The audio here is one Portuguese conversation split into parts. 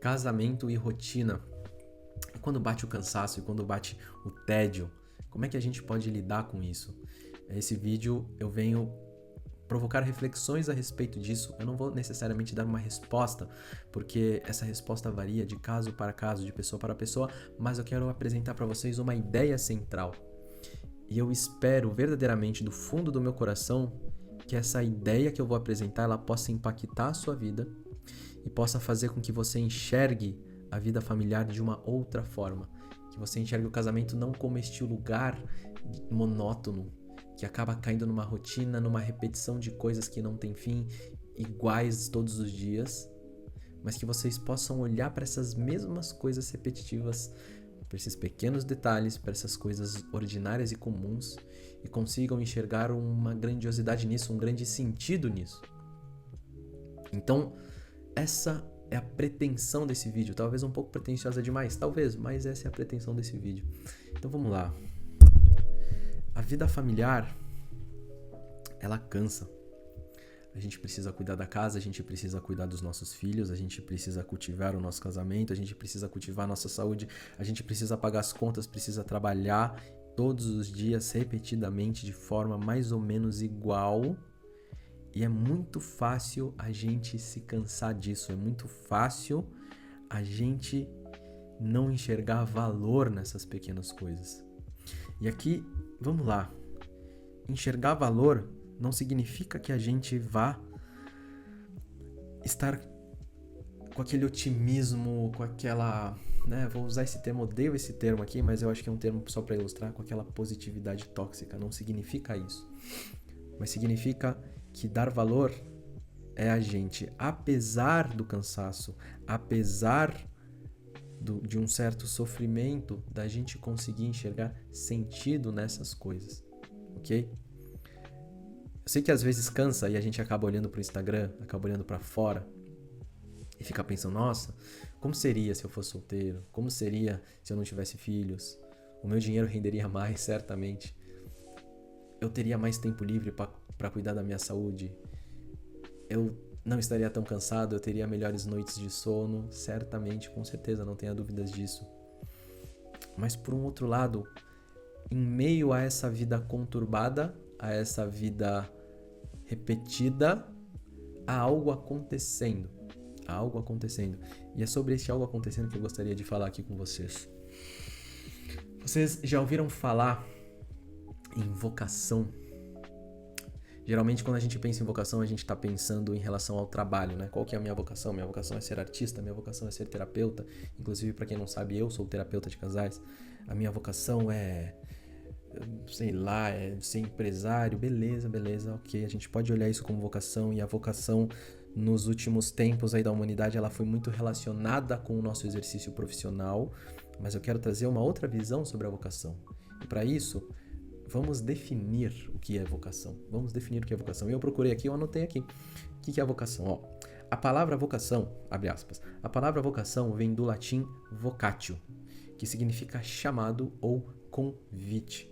Casamento e rotina. E quando bate o cansaço e quando bate o tédio, como é que a gente pode lidar com isso? Esse vídeo eu venho provocar reflexões a respeito disso. Eu não vou necessariamente dar uma resposta, porque essa resposta varia de caso para caso, de pessoa para pessoa, mas eu quero apresentar para vocês uma ideia central. E eu espero verdadeiramente do fundo do meu coração que essa ideia que eu vou apresentar ela possa impactar a sua vida e possa fazer com que você enxergue a vida familiar de uma outra forma, que você enxergue o casamento não como este lugar monótono, que acaba caindo numa rotina, numa repetição de coisas que não tem fim, iguais todos os dias, mas que vocês possam olhar para essas mesmas coisas repetitivas, para esses pequenos detalhes, para essas coisas ordinárias e comuns, e consigam enxergar uma grandiosidade nisso, um grande sentido nisso. Então, essa é a pretensão desse vídeo, talvez um pouco pretensiosa demais, talvez, mas essa é a pretensão desse vídeo. Então vamos lá. A vida familiar, ela cansa. A gente precisa cuidar da casa, a gente precisa cuidar dos nossos filhos, a gente precisa cultivar o nosso casamento, a gente precisa cultivar a nossa saúde, a gente precisa pagar as contas, precisa trabalhar todos os dias repetidamente de forma mais ou menos igual. E é muito fácil a gente se cansar disso, é muito fácil a gente não enxergar valor nessas pequenas coisas. E aqui, vamos lá, enxergar valor não significa que a gente vá estar com aquele otimismo, com aquela, vou usar esse termo, odeio esse termo aqui, mas eu acho que é um termo só para ilustrar, com aquela positividade tóxica, não significa isso. Mas significa que dar valor é a gente, apesar do cansaço, apesar de um certo sofrimento, da gente conseguir enxergar sentido nessas coisas, ok? Eu sei que às vezes cansa e a gente acaba olhando pro Instagram, acaba olhando pra fora e fica pensando, nossa, como seria se eu fosse solteiro? Como seria se eu não tivesse filhos? O meu dinheiro renderia mais, certamente. Eu teria mais tempo livre para cuidar da minha saúde. Eu não estaria tão cansado, eu teria melhores noites de sono, certamente, com certeza, não tenha dúvidas disso. Mas por um outro lado, em meio a essa vida conturbada, a essa vida repetida, há algo acontecendo. Há algo acontecendo. E é sobre esse algo acontecendo que eu gostaria de falar aqui com vocês. Vocês já ouviram falar em vocação? Geralmente, quando a gente pensa em vocação, a gente está pensando em relação ao trabalho, né? Qual que é a minha vocação? Minha vocação é ser artista, minha vocação é ser terapeuta. Inclusive, para quem não sabe, eu sou terapeuta de casais. A minha vocação é, sei lá, é ser empresário. Beleza, ok. A gente pode olhar isso como vocação, e a vocação, nos últimos tempos aí da humanidade, ela foi muito relacionada com o nosso exercício profissional. Mas eu quero trazer uma outra visão sobre a vocação. E para isso, vamos definir o que é vocação. E eu procurei aqui, eu anotei aqui. O que é a vocação? A palavra vocação, abre aspas, a palavra vocação vem do latim vocatio, que significa chamado ou convite.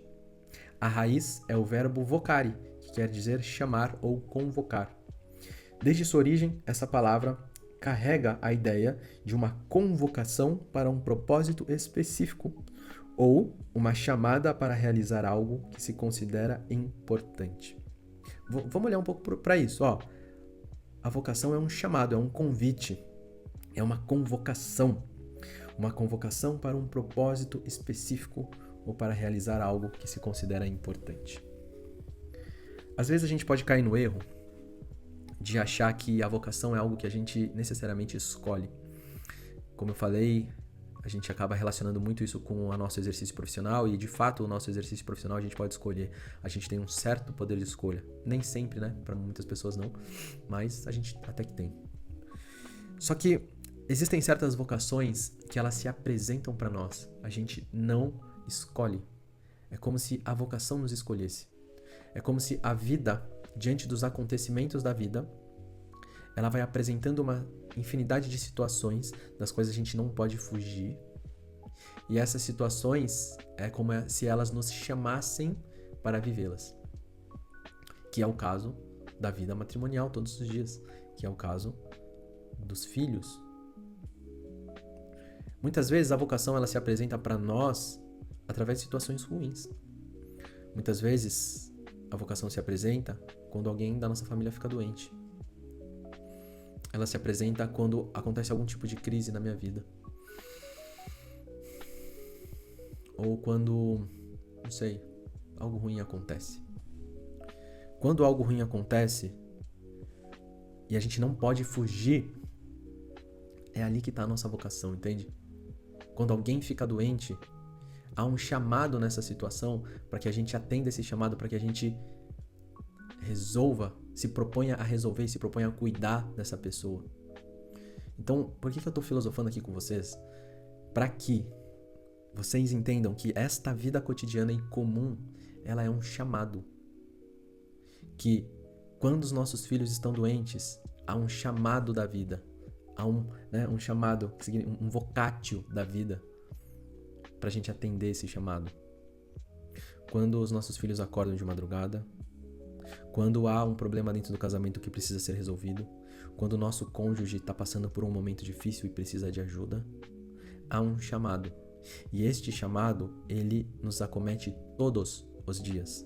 A raiz é o verbo vocare, que quer dizer chamar ou convocar. Desde sua origem, essa palavra carrega a ideia de uma convocação para um propósito específico, ou uma chamada para realizar algo que se considera importante. Vamos olhar um pouco para isso. A vocação é um chamado, é um convite, é uma convocação para um propósito específico ou para realizar algo que se considera importante. Às vezes a gente pode cair no erro de achar que a vocação é algo que a gente necessariamente escolhe. Como eu falei, a gente acaba relacionando muito isso com o nosso exercício profissional, e de fato o nosso exercício profissional a gente pode escolher. A gente tem um certo poder de escolha. Nem sempre, né? Para muitas pessoas não, mas a gente até que tem. Só que existem certas vocações que elas se apresentam para nós. A gente não escolhe. É como se a vocação nos escolhesse. É como se a vida, diante dos acontecimentos da vida, ela vai apresentando uma infinidade de situações das quais a gente não pode fugir. E essas situações é como se elas nos chamassem para vivê-las. Que é o caso da vida matrimonial todos os dias. Que é o caso dos filhos. Muitas vezes a vocação ela se apresenta para nós através de situações ruins. Muitas vezes a vocação se apresenta quando alguém da nossa família fica doente. Ela se apresenta quando acontece algum tipo de crise na minha vida. Ou quando, não sei, algo ruim acontece. Quando algo ruim acontece e a gente não pode fugir, é ali que está a nossa vocação, entende? Quando alguém fica doente, há um chamado nessa situação para que a gente atenda esse chamado, para que a gente resolva, se proponha a resolver, se proponha a cuidar dessa pessoa. Então, por que eu estou filosofando aqui com vocês? Para que vocês entendam que esta vida cotidiana e comum, ela é um chamado. Que quando os nossos filhos estão doentes, há um chamado da vida. Há um chamado, um vocatio da vida para a gente atender esse chamado. Quando os nossos filhos acordam de madrugada, quando há um problema dentro do casamento que precisa ser resolvido, quando o nosso cônjuge está passando por um momento difícil e precisa de ajuda, há um chamado. E este chamado, ele nos acomete todos os dias.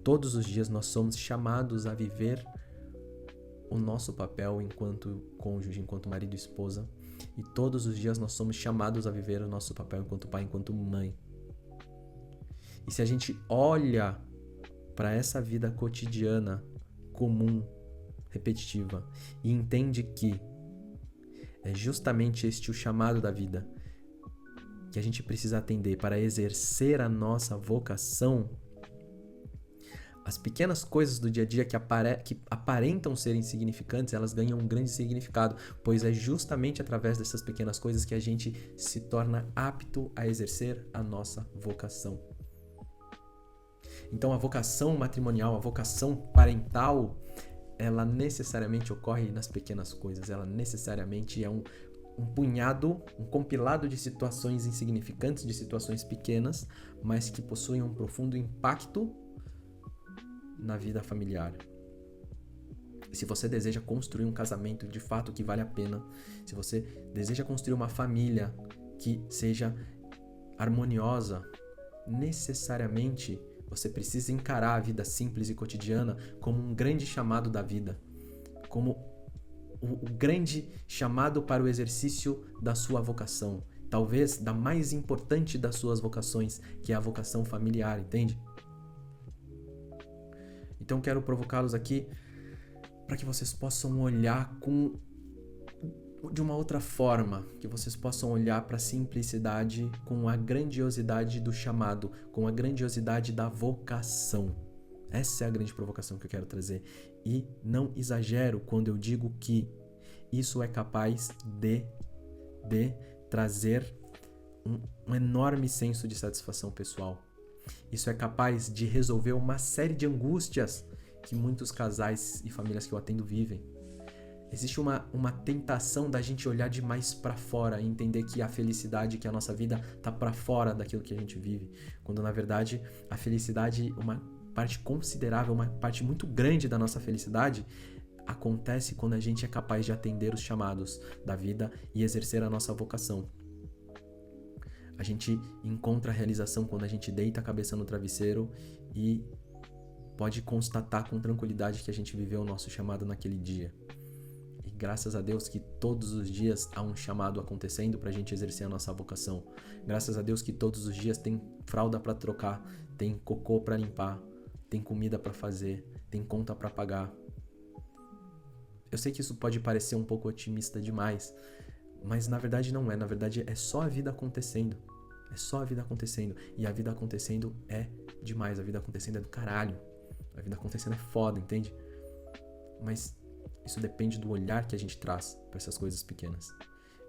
Todos os dias nós somos chamados a viver o nosso papel enquanto cônjuge, enquanto marido e esposa. E todos os dias nós somos chamados a viver o nosso papel enquanto pai, enquanto mãe. E se a gente olha para essa vida cotidiana, comum, repetitiva, e entende que é justamente este o chamado da vida que a gente precisa atender para exercer a nossa vocação, as pequenas coisas do dia a dia que aparentam ser insignificantes, elas ganham um grande significado, pois é justamente através dessas pequenas coisas que a gente se torna apto a exercer a nossa vocação. Então a vocação matrimonial, a vocação parental, ela necessariamente ocorre nas pequenas coisas, ela necessariamente é um punhado, um compilado de situações insignificantes, de situações pequenas, mas que possuem um profundo impacto na vida familiar. Se você deseja construir um casamento de fato que vale a pena, se você deseja construir uma família que seja harmoniosa, necessariamente você precisa encarar a vida simples e cotidiana como um grande chamado da vida, como o grande chamado para o exercício da sua vocação, talvez da mais importante das suas vocações, que é a vocação familiar, entende? Então quero provocá-los aqui para que vocês possam olhar de uma outra forma, que vocês possam olhar para a simplicidade com a grandiosidade do chamado, com a grandiosidade da vocação. Essa é a grande provocação que eu quero trazer. E não exagero quando eu digo que isso é capaz de trazer um enorme senso de satisfação pessoal. Isso é capaz de resolver uma série de angústias que muitos casais e famílias que eu atendo vivem. Existe uma tentação da gente olhar demais para fora e entender que a felicidade, que a nossa vida está para fora daquilo que a gente vive, quando na verdade a felicidade, uma parte considerável, uma parte muito grande da nossa felicidade acontece quando a gente é capaz de atender os chamados da vida e exercer a nossa vocação. A gente encontra a realização quando a gente deita a cabeça no travesseiro e pode constatar com tranquilidade que a gente viveu o nosso chamado naquele dia. E graças a Deus que todos os dias há um chamado acontecendo para a gente exercer a nossa vocação. Graças a Deus que todos os dias tem fralda para trocar, tem cocô para limpar, tem comida para fazer, tem conta para pagar. Eu sei que isso pode parecer um pouco otimista demais, mas na verdade não é. Na verdade é só a vida acontecendo. É só a vida acontecendo. E a vida acontecendo é demais. A vida acontecendo é do caralho. A vida acontecendo é foda, entende? Mas isso depende do olhar que a gente traz para essas coisas pequenas.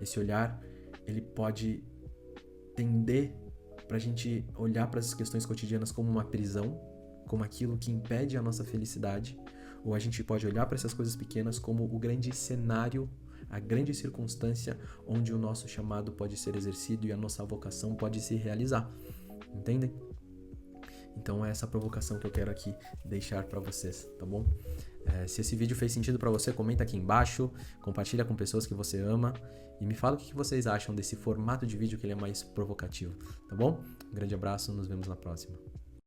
Esse olhar, ele pode tender pra gente olhar para essas questões cotidianas como uma prisão, como aquilo que impede a nossa felicidade, ou a gente pode olhar para essas coisas pequenas como o grande cenário, a grande circunstância onde o nosso chamado pode ser exercido e a nossa vocação pode se realizar. Entendem? Então é essa provocação que eu quero aqui deixar para vocês, tá bom? Se esse vídeo fez sentido para você, comenta aqui embaixo, compartilha com pessoas que você ama e me fala o que vocês acham desse formato de vídeo que ele é mais provocativo, tá bom? Um grande abraço, nos vemos na próxima.